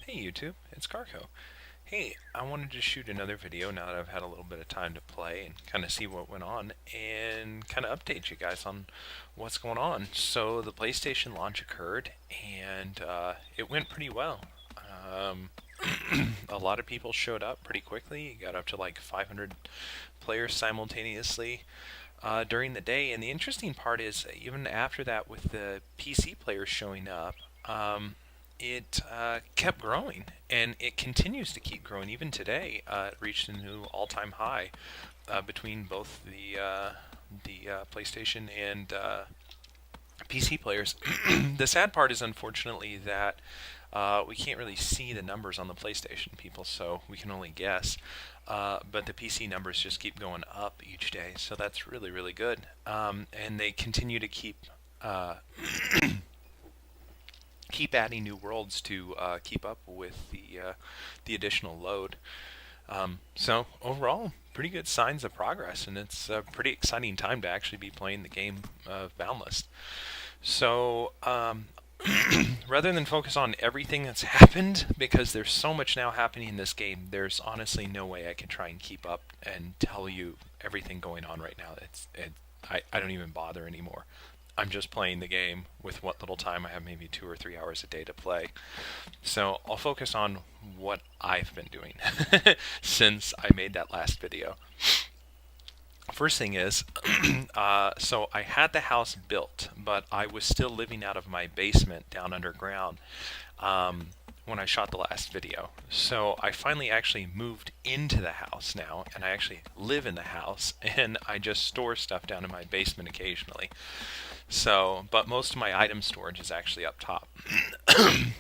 Hey YouTube, it's Karko. Hey, I wanted to shoot another video now that I've had a little bit of time to play and kind of see what went on and kind of update you guys on what's going on. So the PlayStation launch occurred and it went pretty well. Um, a lot of people showed up pretty quickly. You got up to like 500 players simultaneously during the day. And the interesting part is, even after that, with the PC players showing up, it kept growing, and it continues to keep growing. Even today, it reached a new all-time high between both the PlayStation and PC players. The sad part is, unfortunately, that we can't really see the numbers on the PlayStation people, so we can only guess. But the PC numbers just keep going up each day, so that's really, really good. And they continue to keep adding new worlds to keep up with the additional load. So overall, pretty good signs of progress, and it's a pretty exciting time to actually be playing the game of Boundless. So rather than focus on everything that's happened, because there's so much now happening in this game, there's honestly no way I can try and keep up and tell you everything going on right now. I don't even bother anymore. I'm just playing the game with what little time I have, maybe 2 or 3 hours a day to play. So I'll focus on what I've been doing since I made that last video. First thing is, so I had the house built, but I was still living out of my basement down underground when I shot the last video. So I finally actually moved into the house now, and I actually live in the house, and I just store stuff down in my basement occasionally. So, but most of my item storage is actually up top.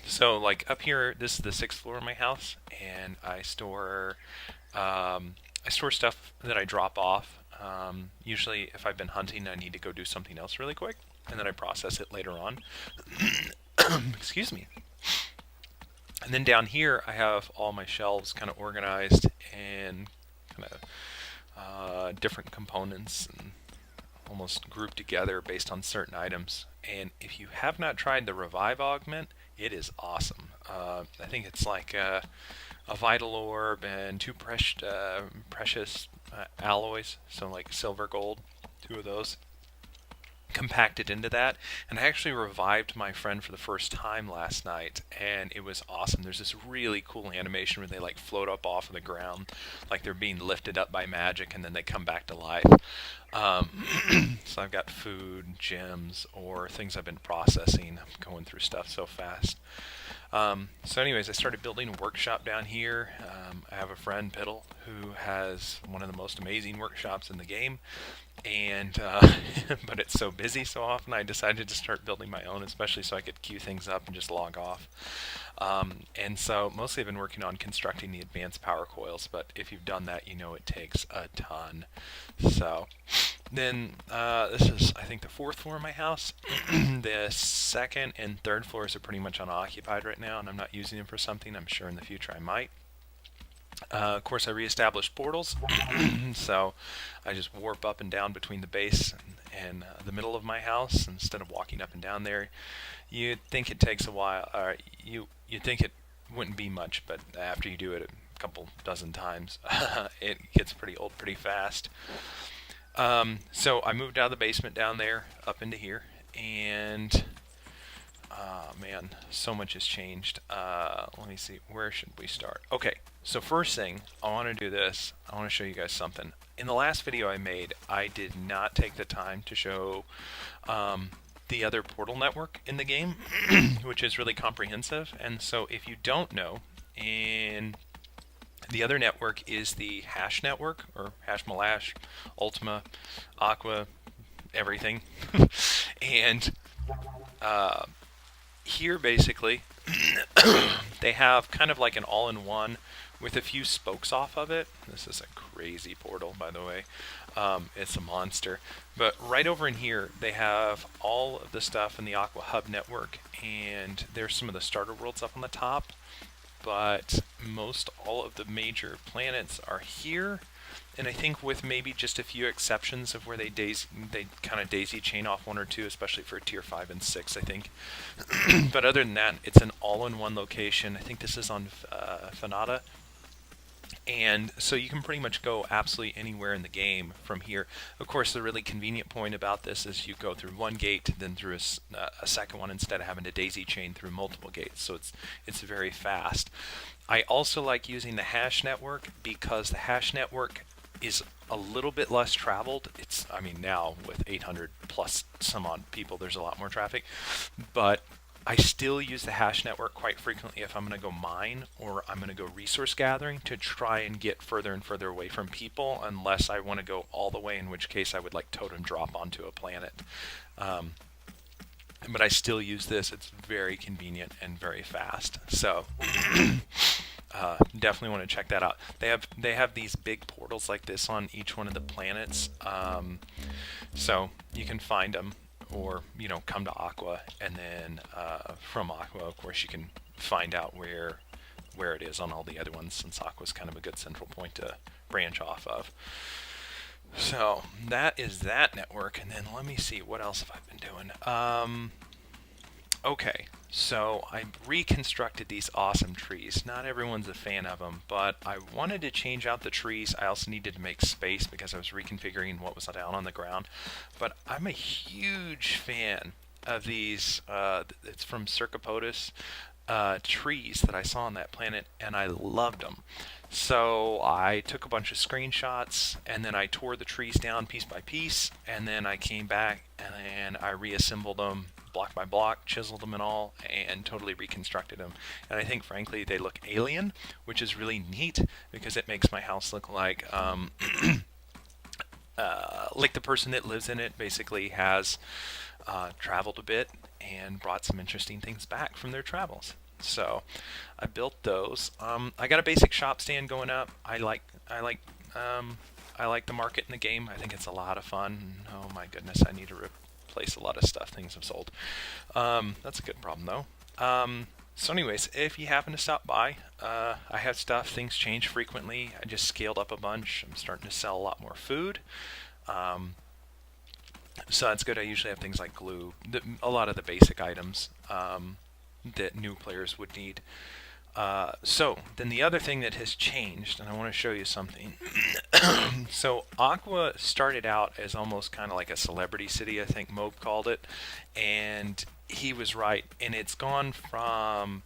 So, like up here, this is the sixth floor of my house, and I store stuff that I drop off. Usually, if I've been hunting, I need to go do something else really quick, and then I process it later on. Excuse me. And then down here, I have all my shelves kind of organized and kind of different components and almost grouped together based on certain items. And if you have not tried the Revive Augment, it is awesome. I think it's like a Vital Orb and two precious alloys, so like silver gold, two of those compacted into that. And I actually revived my friend for the first time last night, and it was awesome. There's this really cool animation where they like float up off of the ground like they're being lifted up by magic, and then they come back to life. So I've got food, gems, or things I've been processing. I'm going through stuff so fast. So anyways, I started building a workshop down here. I have a friend, Piddle, who has one of the most amazing workshops in the game, and but it's so busy so often I decided to start building my own, especially so I could queue things up and just log off. And so mostly I've been working on constructing the advanced power coils, but if you've done that, you know it takes a ton. So then this is, I think, the fourth floor of my house. The second and third floors are pretty much unoccupied right now, and I'm not using them for something. I'm sure in the future I might. Of course, I reestablished portals, so I just warp up and down between the base and the middle of my house instead of walking up and down there. You'd think it takes a while, you'd think it wouldn't be much, but after you do it a couple dozen times, it gets pretty old pretty fast. So I moved out of the basement down there up into here, and man, so much has changed. Let me see, where should we start? Okay, so first thing, I want to do this. I want to show you guys something. In the last video I made, I did not take the time to show the other portal network in the game, which is really comprehensive. And so if you don't know, in the other network is the Hash network, or Hash Malash, Ultima, Aqua, everything. And here basically they have kind of like an all-in-one with a few spokes off of it. This is a crazy portal, by the way. It's a monster. But right over in here, they have all of the stuff in the Aqua Hub network, and there's some of the starter worlds up on the top. but most all of the major planets are here. And I think with maybe just a few exceptions of where they kind of daisy chain off one or two, especially for tier 5 and 6, I think. But other than that, it's an all-in-one location. I think this is on Fanata. And so you can pretty much go absolutely anywhere in the game from here. Of course, the really convenient point about this is you go through one gate, then through a second one instead of having to daisy chain through multiple gates. So it's very fast. I also like using the hash network because the hash network is a little bit less traveled. I mean, now with 800 plus some odd people, there's a lot more traffic, but I still use the hash network quite frequently if I'm going to go mine or I'm going to go resource gathering to try and get further and further away from people, unless I want to go all the way, in which case I would like totem drop onto a planet. But I still use this. It's very convenient and very fast. So definitely want to check that out. They have these big portals like this on each one of the planets, so you can find them, or come to Aqua, and then from Aqua, of course, you can find out where it is on all the other ones, since Aqua's kind of a good central point to branch off of. So that is that network, and then let me see, what else have I been doing? Okay, so I reconstructed these awesome trees. Not everyone's a fan of them, but I wanted to change out the trees. I also needed to make space because I was reconfiguring what was down on the ground. But I'm a huge fan of these, it's from Circopotus, trees that I saw on that planet, and I loved them. So I took a bunch of screenshots, and then I tore the trees down piece by piece, and then I came back and I reassembled them block by block, chiseled them and all, and totally reconstructed them. And I think, frankly, they look alien, which is really neat because it makes my house look like the person that lives in it basically has traveled a bit and brought some interesting things back from their travels. So I built those. I got a basic shop stand going up. I like the market in the game. I think it's a lot of fun. Oh my goodness, I need to replace a lot of stuff. Things have sold. That's a good problem though. So anyways, if you happen to stop by, I have stuff. Things change frequently. I just scaled up a bunch. I'm starting to sell a lot more food. So that's good. I usually have things like glue, a lot of the basic items that new players would need. So then the other thing that has changed, and I want to show you something. So Aqua started out as almost kind of like a celebrity city, I think Mobe called it, and he was right. And it's gone from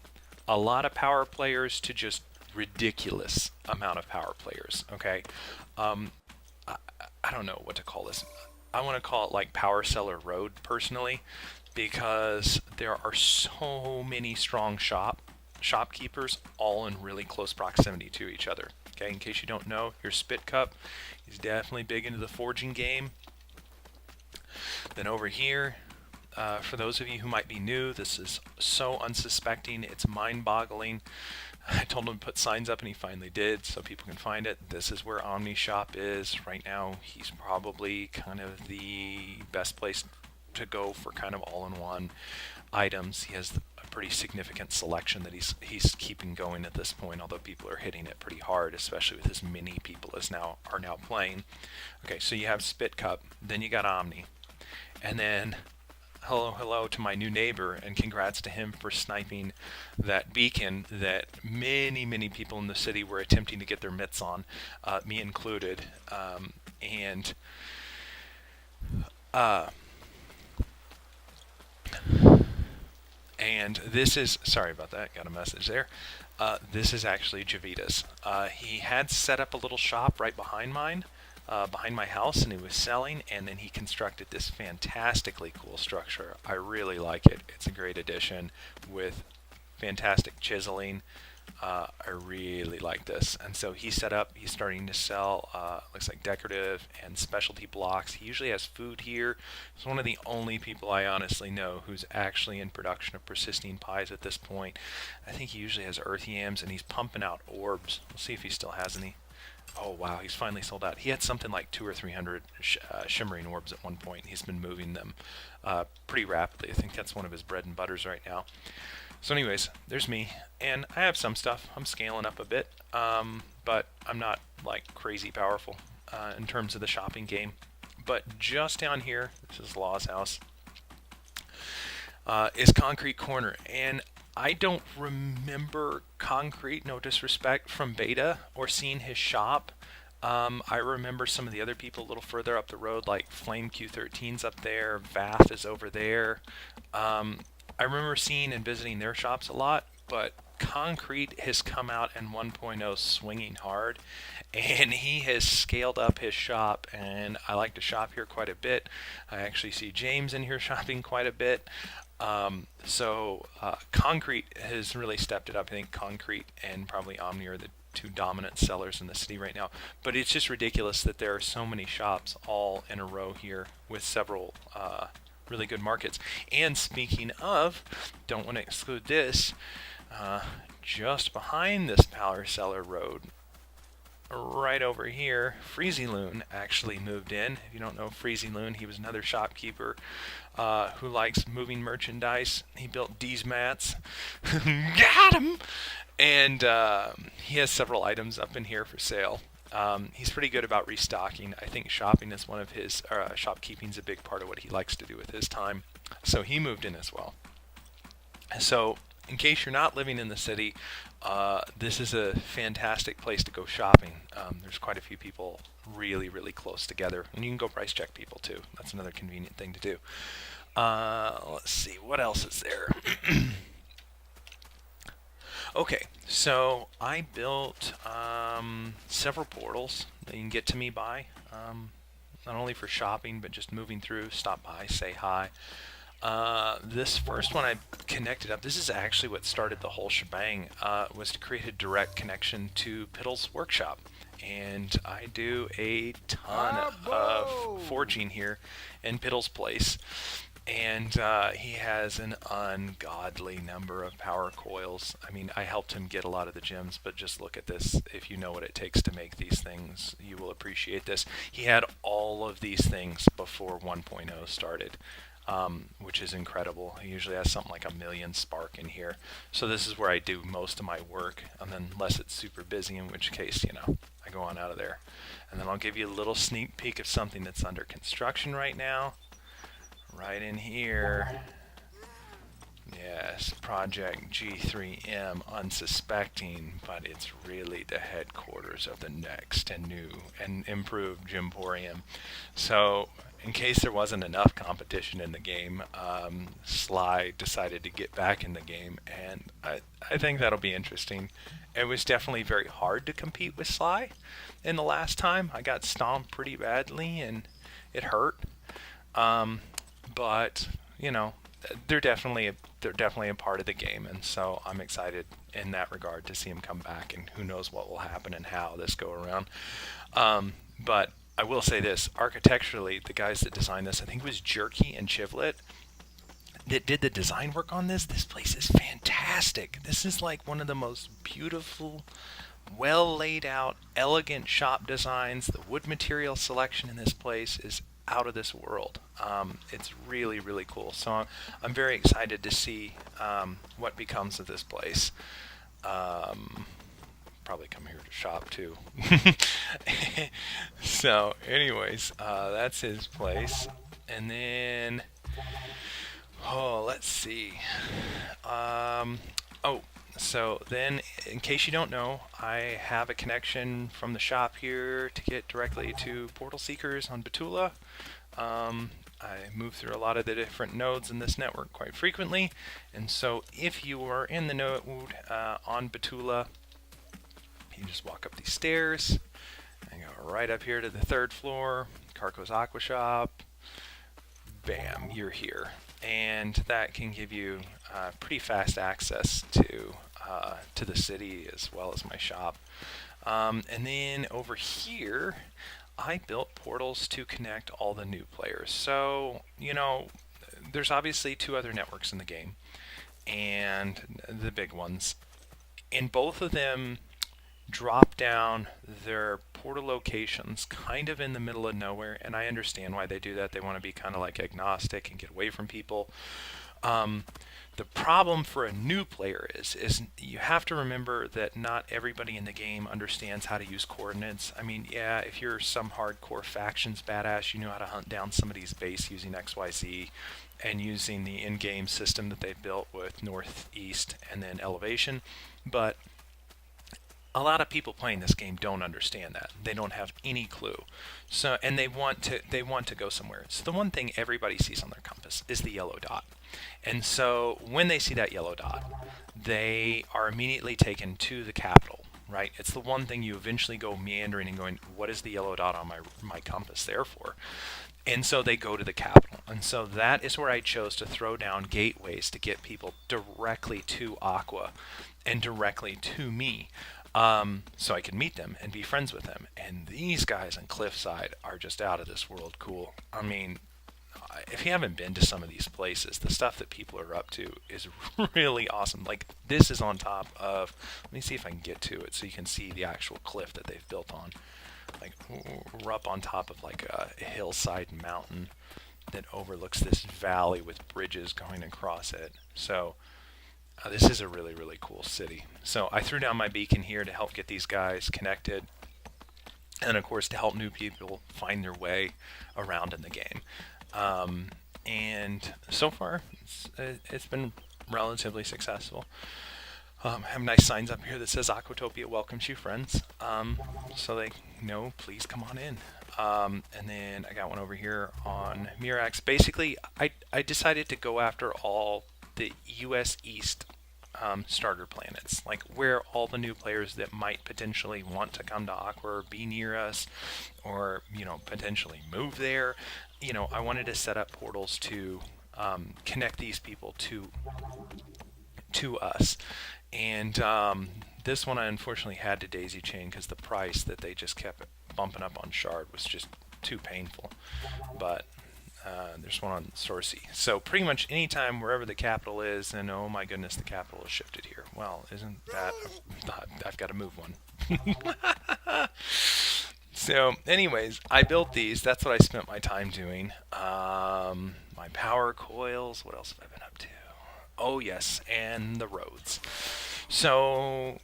a lot of power players to just ridiculous amount of power players. Okay, I don't know what to call this. I want to call it like Power Seller Road personally, because there are so many strong shopkeepers all in really close proximity to each other. Okay, in case you don't know, your Spit Cup is definitely big into the forging game. Then over here, for those of you who might be new, this is so unsuspecting, it's mind-boggling. I told him to put signs up and he finally did, so people can find it. This is where Omni Shop is. Right now, he's probably kind of the best place to go for kind of all-in-one items. He has a pretty significant selection that he's keeping going at this point, although people are hitting it pretty hard, especially with as many people as are now playing. Okay, so you have Spit Cup, then you got Omni, and then hello to my new neighbor, and congrats to him for sniping that beacon that many people in the city were attempting to get their mitts on, me included. And this is, sorry about that, got a message there. This is actually Javita's. He had set up a little shop right behind mine, behind my house, and he was selling, and then he constructed this fantastically cool structure. I really like it. It's a great addition with fantastic chiseling. I really like this. And so he set up, he's starting to sell, looks like decorative and specialty blocks. He usually has food here. He's one of the only people I honestly know who's actually in production of persisting pies at this point. I think he usually has earth yams, and he's pumping out orbs. We'll see if he still has any. Oh wow, he's finally sold out. He had something like 200 or 300 shimmering orbs at one point. He's been moving them pretty rapidly. I think that's one of his bread and butters right now. So anyways, there's me, and I have some stuff. I'm scaling up a bit, but I'm not like crazy powerful in terms of the shopping game. But just down here, this is Law's house, is Concrete Corner, and I don't remember Concrete, no disrespect, from beta or seeing his shop. I remember some of the other people a little further up the road, like Flame Q13's up there, Vath is over there. I remember seeing and visiting their shops a lot, but Concrete has come out in 1.0 swinging hard, and he has scaled up his shop, and I like to shop here quite a bit. I actually see James in here shopping quite a bit. Concrete has really stepped it up. I think Concrete and probably Omni are the two dominant sellers in the city right now. But it's just ridiculous that there are so many shops all in a row here with several really good markets. And speaking of, don't want to exclude this, just behind this Power Seller Road, right over here, Freezy Loon actually moved in. If you don't know Freezy Loon, he was another shopkeeper who likes moving merchandise. He built D's mats. Got him! And he has several items up in here for sale. He's pretty good about restocking. I think shopping is one of his, shopkeeping is a big part of what he likes to do with his time. So he moved in as well. So in case you're not living in the city, this is a fantastic place to go shopping. There's quite a few people really, really close together. And you can go price check people too. That's another convenient thing to do. Let's see, what else is there? Okay, so I built several portals that you can get to me by, not only for shopping, but just moving through, stop by, say hi. This first one I connected up, this is actually what started the whole shebang, was to create a direct connection to Piddle's workshop. And I do a ton of forging here in Piddle's place. And he has an ungodly number of power coils. I mean, I helped him get a lot of the gems, but just look at this. If you know what it takes to make these things, you will appreciate this. He had all of these things before 1.0 started, which is incredible. He usually has something like 1,000,000 spark in here. So this is where I do most of my work, and then unless it's super busy, in which case, I go on out of there. And then I'll give you a little sneak peek of something that's under construction right now. Right in here, yes, Project G3M, unsuspecting, but it's really the headquarters of the next and new and improved Gymporium. So, in case there wasn't enough competition in the game, Sly decided to get back in the game, and I think that'll be interesting. It was definitely very hard to compete with Sly in the last time. I got stomped pretty badly, and it hurt. But they're definitely a part of the game, and so I'm excited in that regard to see him come back, and who knows what will happen and how this go around. But I will say this, architecturally, the guys that designed this, I think it was Jerky and Chivlet that did the design work on this. This place is fantastic. This is like one of the most beautiful, well laid out, elegant shop designs. The wood material selection in this place is out of this world. It's really, really cool. So I'm very excited to see what becomes of this place. Probably come here to shop too. So anyways, that's his place. And then, let's see. So then, in case you don't know, I have a connection from the shop here to get directly to Portal Seekers on Betula. I move through a lot of the different nodes in this network quite frequently, and so if you are in the node on Betula, you just walk up these stairs and go right up here to the 3rd floor, Karko's Aqua Shop. Bam, you're here. And that can give you pretty fast access to the city as well as my shop. And then over here, I built portals to connect all the new players. So, there's obviously 2 other networks in the game, and the big ones. And both of them drop down their portal locations kind of in the middle of nowhere, and I understand why they do that. They want to be kind of like agnostic and get away from people. The problem for a new player is you have to remember that not everybody in the game understands how to use coordinates. I mean, yeah, if you're some hardcore factions badass, you know how to hunt down somebody's base using XYZ and using the in-game system that they've built with northeast and then elevation. But a lot of people playing this game don't understand that. They don't have any clue. So, and they want to go somewhere. So the one thing everybody sees on their compass is the yellow dot. And so when they see that yellow dot, they are immediately taken to the capital, right? It's the one thing you eventually go meandering and going, what is the yellow dot on my compass there for? And so they go to the capital. And so that is where I chose to throw down gateways to get people directly to Aqua and directly to me, so I could meet them and be friends with them. And these guys on Cliffside are just out of this world cool. I mean, if you haven't been to some of these places, the stuff that people are up to is really awesome. Like, this is on top of, let me see if I can get to it so you can see the actual cliff that they've built on. Like, we're up on top of like a hillside mountain that overlooks this valley with bridges going across it. So this is a really, really cool city. So I threw down my beacon here to help get these guys connected, and of course to help new people find their way around in the game. And so far, it's been relatively successful. I have nice signs up here that says Aquatopia welcomes you, friends. So they know, please come on in. And then I got one over here on Mirax. Basically, I decided to go after all the US East starter planets, like where all the new players that might potentially want to come to Aqua or be near us, or potentially move there. I wanted to set up portals to connect these people to us. And this one I unfortunately had to daisy chain because the price that they just kept bumping up on Shard was just too painful. But there's one on Sourcey. So pretty much anytime wherever the capital is, and oh my goodness, the capital is shifted here. Well, isn't that... I've got to move one. So anyways, I built these. That's what I spent my time doing. My power coils. What else have I been up to? Oh yes, and the roads. So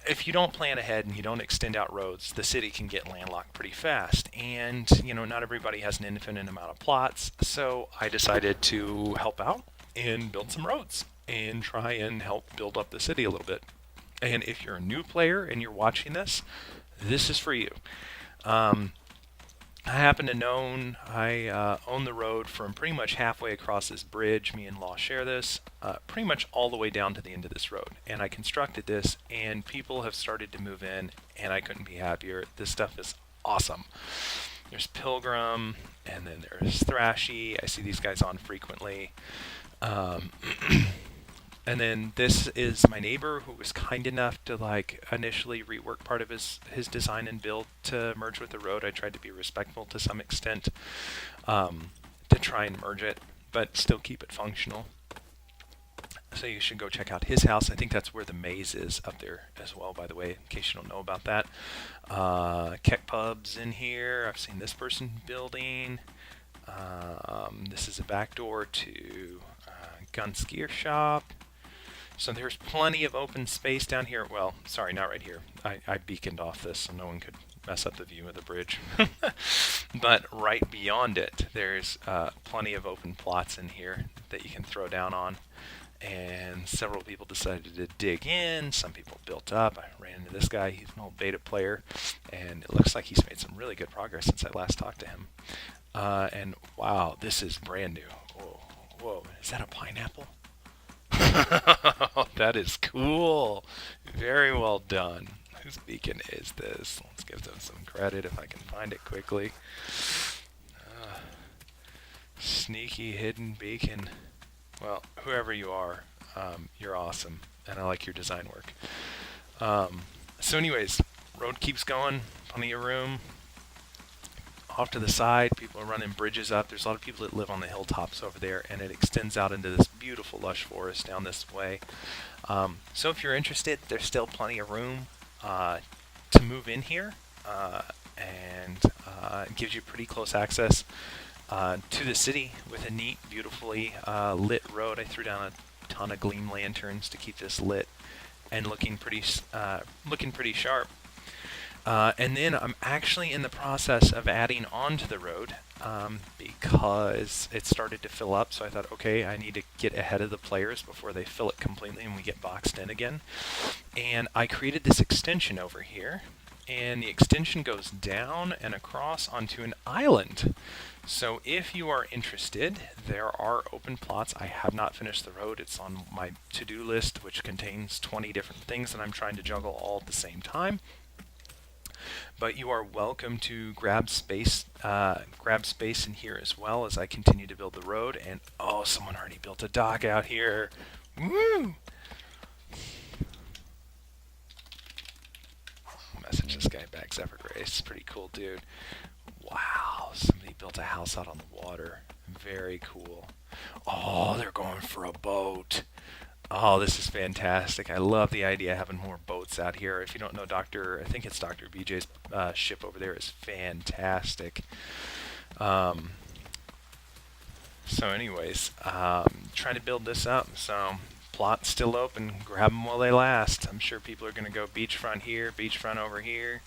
if you don't plan ahead and you don't extend out roads, the city can get landlocked pretty fast. And, not everybody has an infinite amount of plots. So I decided to help out and build some roads and try and help build up the city a little bit. And if you're a new player and you're watching this, this is for you. I happen to know I own the road from pretty much halfway across this bridge. Me and Law share this, pretty much all the way down to the end of this road. And I constructed this, and people have started to move in, and I couldn't be happier. This stuff is awesome. There's Pilgrim, and then there's Thrashy. I see these guys on frequently. And then this is my neighbor who was kind enough to initially rework part of his design and build to merge with the road. I tried to be respectful to some extent, to try and merge it, but still keep it functional. So you should go check out his house. I think that's where the maze is up there as well, by the way, in case you don't know about that. Keck Pub's in here. I've seen this person building. This is a back door to Gun Skier Shop. So there's plenty of open space down here. Well, sorry, not right here. I beaconed off this so no one could mess up the view of the bridge. But right beyond it, there's plenty of open plots in here that you can throw down on. And several people decided to dig in. Some people built up. I ran into this guy. He's an old beta player. And it looks like he's made some really good progress since I last talked to him. And wow, this is brand new. Whoa, is that a pineapple? That is cool. Very well done. Whose beacon is this? Let's give them some credit if I can find it quickly. Sneaky hidden beacon. Well, whoever you are, you're awesome, and I like your design work. So anyways, road keeps going, plenty of room. Off to the side, people are running bridges up. There's a lot of people that live on the hilltops over there, and it extends out into this beautiful lush forest down this way. So if you're interested, there's still plenty of room to move in here, and it gives you pretty close access. to the city with a neat, beautifully lit road. I threw down a ton of gleam lanterns to keep this lit and looking pretty sharp. And then I'm actually in the process of adding onto the road because it started to fill up. So I thought, okay, I need to get ahead of the players before they fill it completely and we get boxed in again. And I created this extension over here. And the extension goes down and across onto an island. So if you are interested, there are open plots. I have not finished the road. It's on my to-do list, which contains 20 different things that I'm trying to juggle all at the same time. But you are welcome to grab space in here as well as I continue to build the road. And oh, someone already built a dock out here. Woo! Message this guy back, Zephyr Grace. Pretty cool dude. Wow, somebody built a house out on the water. Very cool. Oh, they're going for a boat. Oh, this is fantastic. I love the idea of having more boats out here. If you don't know I think it's Dr. BJ's ship over there is fantastic. So anyways, trying to build this up. So plot's still open. Grab them while they last. I'm sure people are going to go beachfront here, beachfront over here.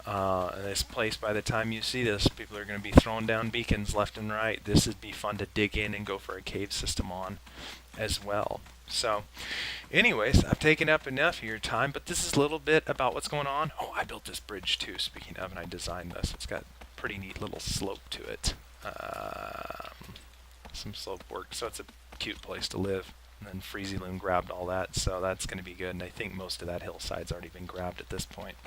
This place, by the time you see this, people are going to be throwing down beacons left and right. This would be fun to dig in and go for a cave system on as well. So anyways, I've taken up enough of your time, but this is a little bit about what's going on. Oh, I built this bridge too, speaking of, and I designed this. It's got a pretty neat little slope to it. Some slope work, so it's a cute place to live. And then Freezy Loon grabbed all that, so that's going to be good. And I think most of that hillside's already been grabbed at this point.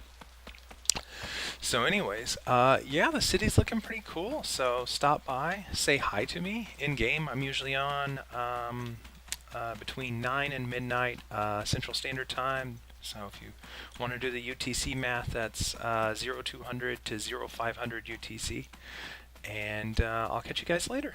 So anyways, yeah, the city's looking pretty cool. So stop by, say hi to me in-game. I'm usually on between 9 and midnight Central Standard Time. So if you want to do the UTC math, that's 0200 to 0500 UTC. And I'll catch you guys later.